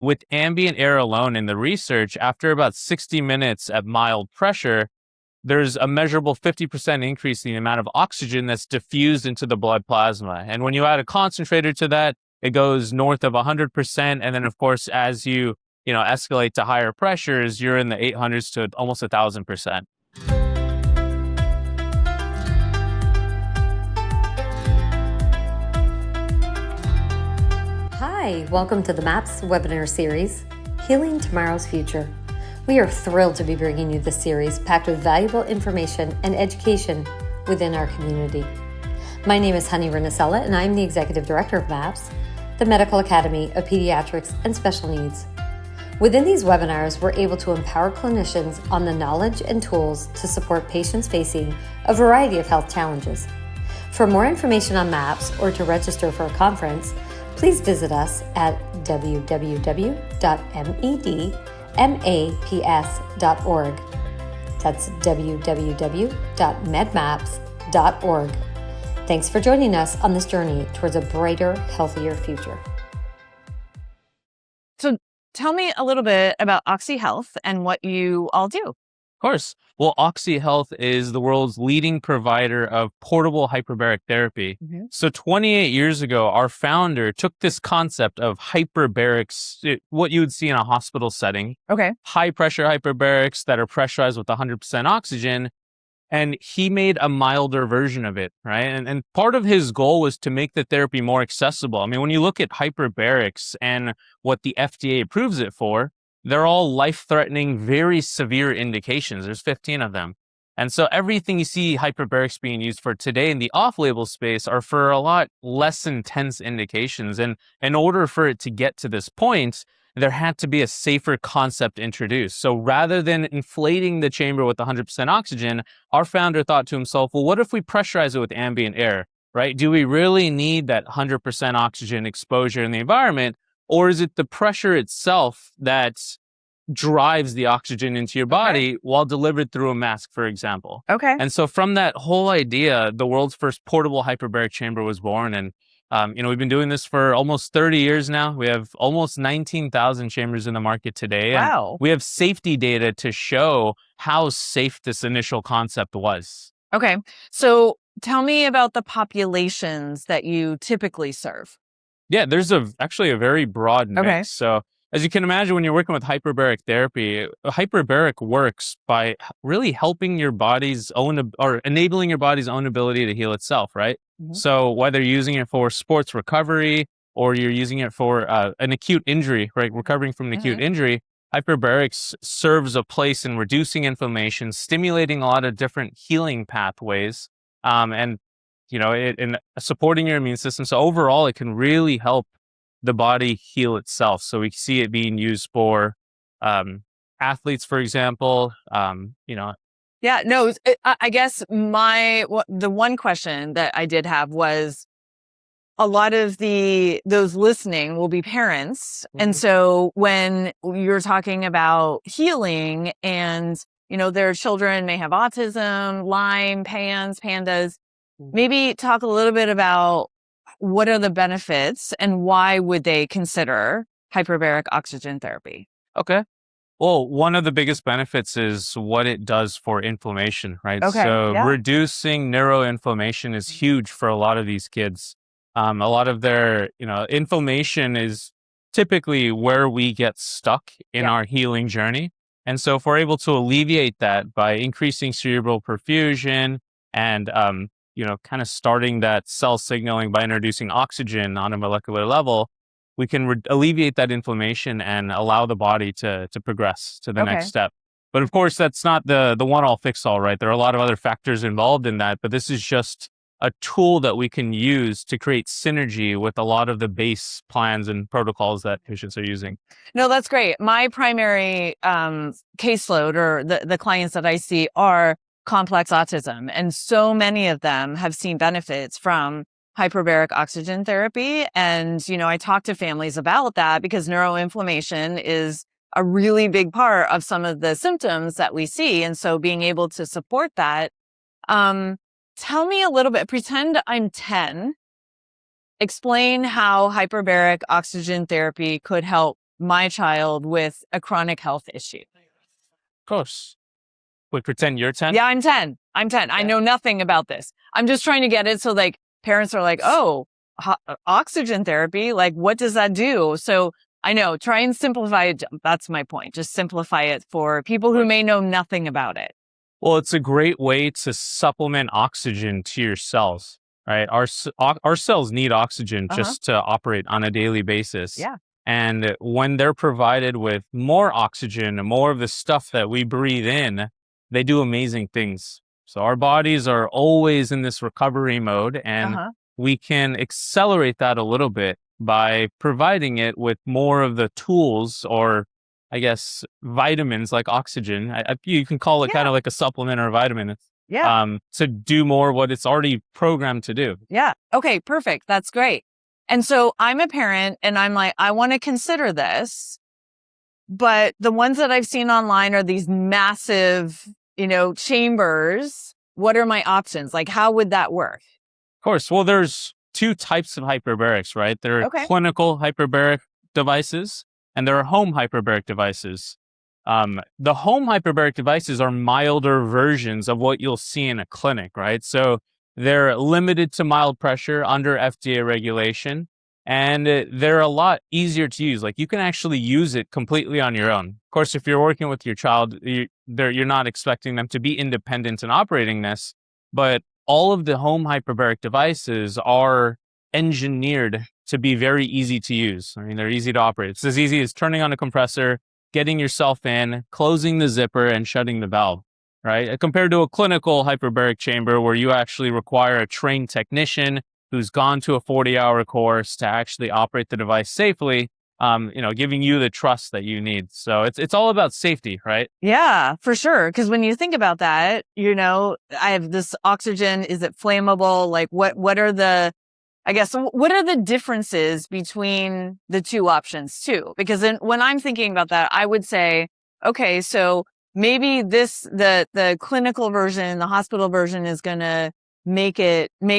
With ambient air alone in the research, after about 60 minutes at mild pressure, there's a measurable 50% increase in the amount of oxygen that's diffused into the blood plasma. And when you add a concentrator to that, it goes north of 100%. And then, of course, as you escalate to higher pressures, you're in the 800s to almost 1,000%. Hi, welcome to the MAPS webinar series, Healing Tomorrow's Future. We are thrilled to be bringing you this series packed with valuable information and education within our community. My name is Honey Renisella, and I'm the Executive Director of MAPS, the Medical Academy of Pediatrics and Special Needs. Within these webinars, we're able to empower clinicians on the knowledge and tools to support patients facing a variety of health challenges. For more information on MAPS or to register for a conference, please visit us at www.medmaps.org. That's www.medmaps.org. Thanks for joining us on this journey towards a brighter, healthier future. So tell me a little bit about Oxy Health and what you all do. Of course. Well, Oxy Health is the world's leading provider of portable hyperbaric therapy. So 28 years ago, our founder took this concept of hyperbarics, what you would see in a hospital setting, high pressure hyperbarics that are pressurized with 100% oxygen, and he made a milder version of it, right? And part of his goal was to make the therapy more accessible. I mean, when you look at hyperbarics and what the FDA approves it for, they're all life-threatening, very severe indications. There's 15 of them. And so everything you see hyperbarics being used for today in the off-label space are for a lot less intense indications. And in order for it to get to this point, there had to be a safer concept introduced. So rather than inflating the chamber with 100% oxygen, our founder thought to himself, well, what if we pressurize it with ambient air, right? Do we really need that 100% oxygen exposure in the environment? Or is it the pressure itself that drives the oxygen into your body while delivered through a mask, for example? And so from that whole idea, the world's first portable hyperbaric chamber was born. And, we've been doing this for almost 30 years now. We have almost 19,000 chambers in the market today. Wow. And we have safety data to show how safe this initial concept was. Okay. So tell me about the populations that you typically serve. Yeah, there's actually a very broad mix. So as you can imagine, when you're working with hyperbaric therapy, hyperbaric works by really helping your body's own or enabling your body's own ability to heal itself, right? So whether you're using it for sports recovery or you're using it for an acute injury, right? Recovering from an acute injury, hyperbarics serves a place in reducing inflammation, stimulating a lot of different healing pathways, and in supporting your immune system. So overall, it can really help the body heal itself. So we see it being used for athletes, for example. Yeah, no, I guess the one question that I did have was a lot of those listening will be parents. And so when you're talking about healing and, their children may have autism, Lyme, pandas, maybe talk a little bit about what are the benefits and why would they consider hyperbaric oxygen therapy? Okay. Well, one of the biggest benefits is what it does for inflammation, right? So reducing neuroinflammation is huge for a lot of these kids. A lot of their, inflammation is typically where we get stuck in our healing journey. And so if we're able to alleviate that by increasing cerebral perfusion and, kind of starting that cell signaling by introducing oxygen on a molecular level, we can alleviate that inflammation and allow the body to progress to the next step. But of course, that's not the one-all fix-all, right? There are a lot of other factors involved in that, but this is just a tool that we can use to create synergy with a lot of the base plans and protocols that patients are using. No, that's great. My primary caseload or the clients that I see are complex autism. And so many of them have seen benefits from hyperbaric oxygen therapy. And, I talk to families about that because neuroinflammation is a really big part of some of the symptoms that we see. And so being able to support that, tell me a little bit, pretend I'm 10, explain how hyperbaric oxygen therapy could help my child with a chronic health issue? Of course. Wait, pretend you're 10? Yeah, I'm 10. I know nothing about this. I'm just trying to get it so like parents are like, oh, oxygen therapy, like what does that do? So I know, try and simplify it. That's my point. Just simplify it for people who may know nothing about it. Well, it's a great way to supplement oxygen to your cells, right? Our cells need oxygen just to operate on a daily basis. Yeah. And when they're provided with more oxygen, more of the stuff that we breathe in, they do amazing things. So our bodies are always in this recovery mode, and we can accelerate that a little bit by providing it with more of the tools, or I guess vitamins like oxygen. You can call it kind of like a supplement or a vitamin. To do more what it's already programmed to do. Yeah. Okay, perfect. That's great. And so I'm a parent and I'm like, I want to consider this, but the ones that I've seen online are these massive, chambers. What are my options? Like, how would that work? Of course. Well, there's two types of hyperbarics, right? There are clinical hyperbaric devices and there are home hyperbaric devices. The home hyperbaric devices are milder versions of what you'll see in a clinic, right? So they're limited to mild pressure under FDA regulation, and they're a lot easier to use. Like you can actually use it completely on your own. Of course, if you're working with your child, you're not expecting them to be independent in operating this, but all of the home hyperbaric devices are engineered to be very easy to use. I mean, they're easy to operate. It's as easy as turning on a compressor, getting yourself in, closing the zipper, and shutting the valve, right? Compared to a clinical hyperbaric chamber where you actually require a trained technician who's gone to a 40-hour course to actually operate the device safely, giving you the trust that you need. So it's all about safety, right? Yeah, for sure. Because when you think about that, I have this oxygen. Is it flammable? Like what are the differences between the two options too? Because when I'm thinking about that, I would say, okay, so maybe the clinical version, the hospital version is going to make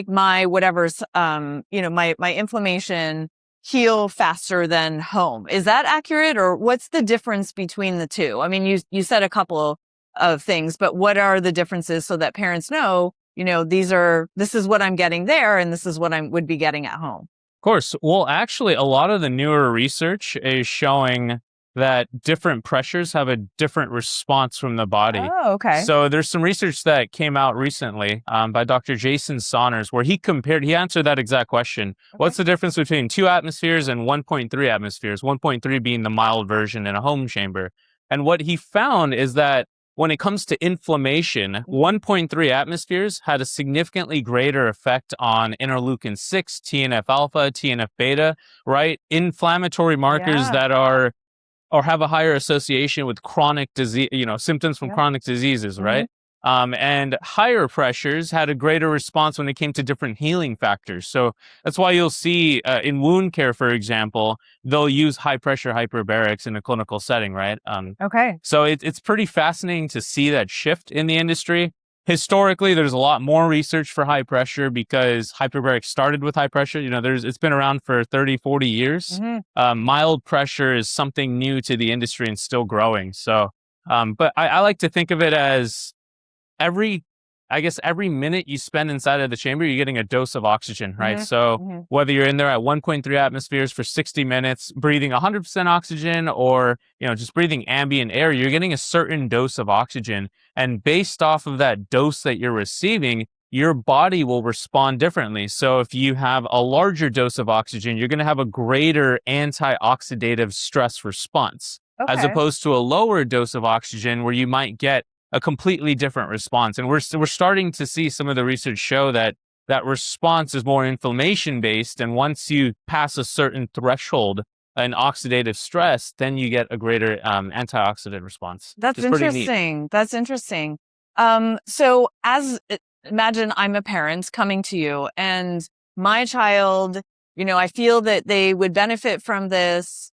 my whatever's, my inflammation heal faster than home. Is that accurate? Or what's the difference between the two? I mean, you said a couple of things, but what are the differences so that parents know, this is what I'm getting there and this is what I would be getting at home? Of course. Well, actually, a lot of the newer research is showing that different pressures have a different response from the body. Oh, okay. So there's some research that came out recently by Dr. Jason Saunders, where he answered that exact question. Okay. What's the difference between 2 atmospheres and 1.3 atmospheres? 1.3 being the mild version in a home chamber. And what he found is that when it comes to inflammation, 1.3 atmospheres had a significantly greater effect on interleukin 6, TNF alpha, TNF beta, right? Inflammatory markers that are or have a higher association with chronic disease, symptoms from chronic diseases, right? And higher pressures had a greater response when it came to different healing factors. So that's why you'll see in wound care, for example, they'll use high pressure hyperbarics in a clinical setting, right? So it's pretty fascinating to see that shift in the industry. Historically, there's a lot more research for high pressure because hyperbaric started with high pressure. It's been around for 30, 40 years. Mild pressure is something new to the industry and still growing. So, but I like to think of it as every minute you spend inside of the chamber, you're getting a dose of oxygen, right? So whether you're in there at 1.3 atmospheres for 60 minutes, breathing 100% oxygen or, just breathing ambient air, you're getting a certain dose of oxygen. And based off of that dose that you're receiving, your body will respond differently. So if you have a larger dose of oxygen, you're going to have a greater antioxidative stress response, as opposed to a lower dose of oxygen where you might get a completely different response. And we're starting to see some of the research show that response is more inflammation based. And once you pass a certain threshold in oxidative stress, then you get a greater antioxidant response. That's interesting. That's interesting. So imagine I'm a parent coming to you and my child, I feel that they would benefit from this.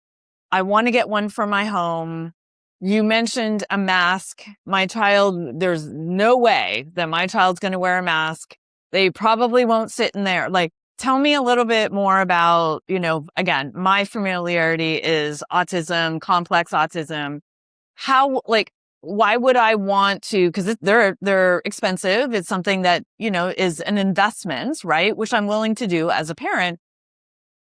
I want to get one for my home. You mentioned a mask. There's no way that my child's going to wear a mask. They probably won't sit in there. Like, tell me a little bit more about, again, my familiarity is autism, complex autism. How, why would I want to, because they're expensive. It's something that, is an investment, right? Which I'm willing to do as a parent.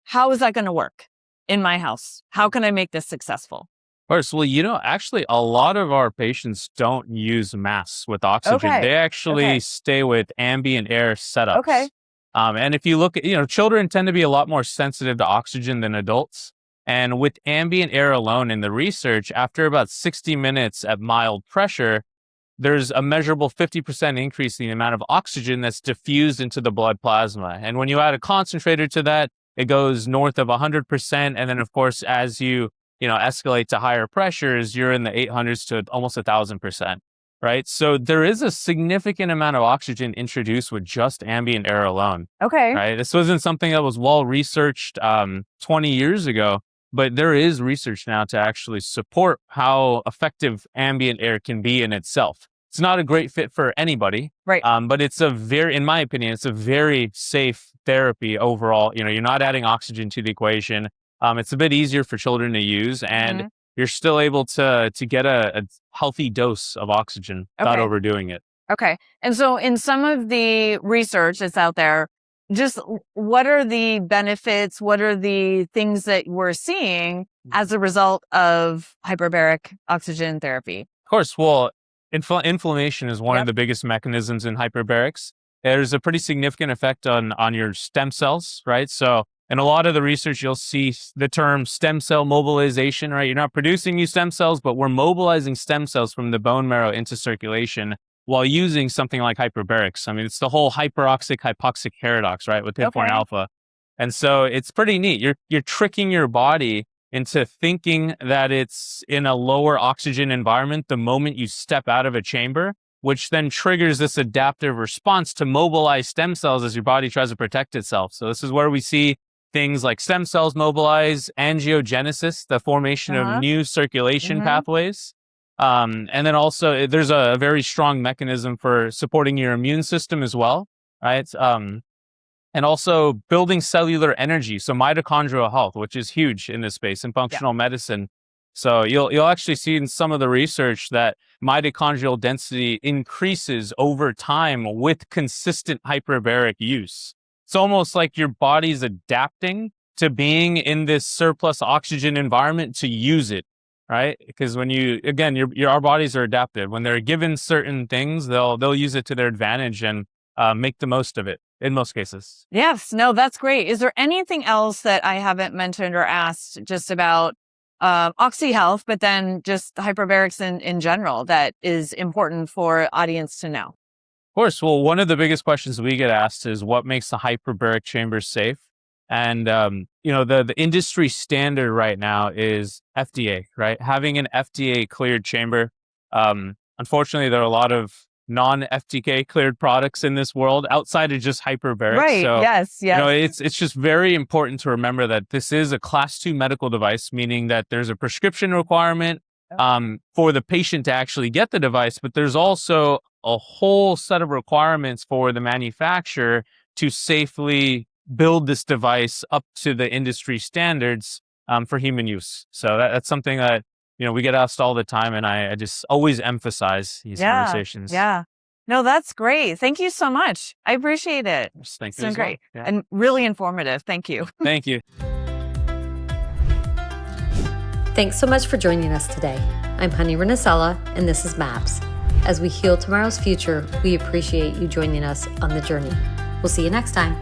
How is that going to work in my house? How can I make this successful? Of course. Well, actually, a lot of our patients don't use masks with oxygen. Okay. They actually stay with ambient air setups. Okay. And if you look at, children tend to be a lot more sensitive to oxygen than adults. And with ambient air alone in the research, after about 60 minutes at mild pressure, there's a measurable 50% increase in the amount of oxygen that's diffused into the blood plasma. And when you add a concentrator to that, it goes north of 100%. And then, of course, as you escalate to higher pressures, you're in the 800s to almost 1,000%, right? So there is a significant amount of oxygen introduced with just ambient air alone. Okay. Right? This wasn't something that was well researched 20 years ago, but there is research now to actually support how effective ambient air can be in itself. It's not a great fit for anybody, right? But it's in my opinion, it's a very safe therapy overall. You're not adding oxygen to the equation. It's a bit easier for children to use, and you're still able to get a healthy dose of oxygen without overdoing it. Okay. And so in some of the research that's out there, just what are the benefits? What are the things that we're seeing as a result of hyperbaric oxygen therapy? Of course. Well, inflammation is one of the biggest mechanisms in hyperbarics. There's a pretty significant effect on your stem cells, right? So in a lot of the research, you'll see the term stem cell mobilization, right? You're not producing new stem cells, but we're mobilizing stem cells from the bone marrow into circulation while using something like hyperbarics. I mean, it's the whole hyperoxic hypoxic paradox, right? With HIF1 alpha. And so it's pretty neat. You're tricking your body into thinking that it's in a lower oxygen environment the moment you step out of a chamber, which then triggers this adaptive response to mobilize stem cells as your body tries to protect itself. So this is where we see things like stem cells mobilize, angiogenesis, the formation of new circulation pathways. And then also there's a very strong mechanism for supporting your immune system as well, right? And also building cellular energy. So mitochondrial health, which is huge in this space in functional medicine. So you'll actually see in some of the research that mitochondrial density increases over time with consistent hyperbaric use. It's almost like your body's adapting to being in this surplus oxygen environment to use it, right? Because when our bodies are adaptive. When they're given certain things, they'll use it to their advantage and make the most of it in most cases. Yes, no, that's great. Is there anything else that I haven't mentioned or asked just about Oxy Health, but then just hyperbarics in general that is important for audience to know? Of course. Well, one of the biggest questions we get asked is what makes the hyperbaric chamber safe? And, the industry standard right now is FDA, right? Having an FDA cleared chamber. Unfortunately, there are a lot of non-FDK cleared products in this world outside of just hyperbaric. Right. So, yes. It's just very important to remember that this is a class 2 medical device, meaning that there's a prescription requirement for the patient to actually get the device, but there's also a whole set of requirements for the manufacturer to safely build this device up to the industry standards for human use. So that's something that we get asked all the time, and I just always emphasize these conversations. Yeah. No, that's great. Thank you so much. I appreciate it. Thank It's you. been great and really informative. Thank you. Thank you. Thanks so much for joining us today. I'm Honey Renisella, and this is MAPS. As we heal tomorrow's future, we appreciate you joining us on the journey. We'll see you next time.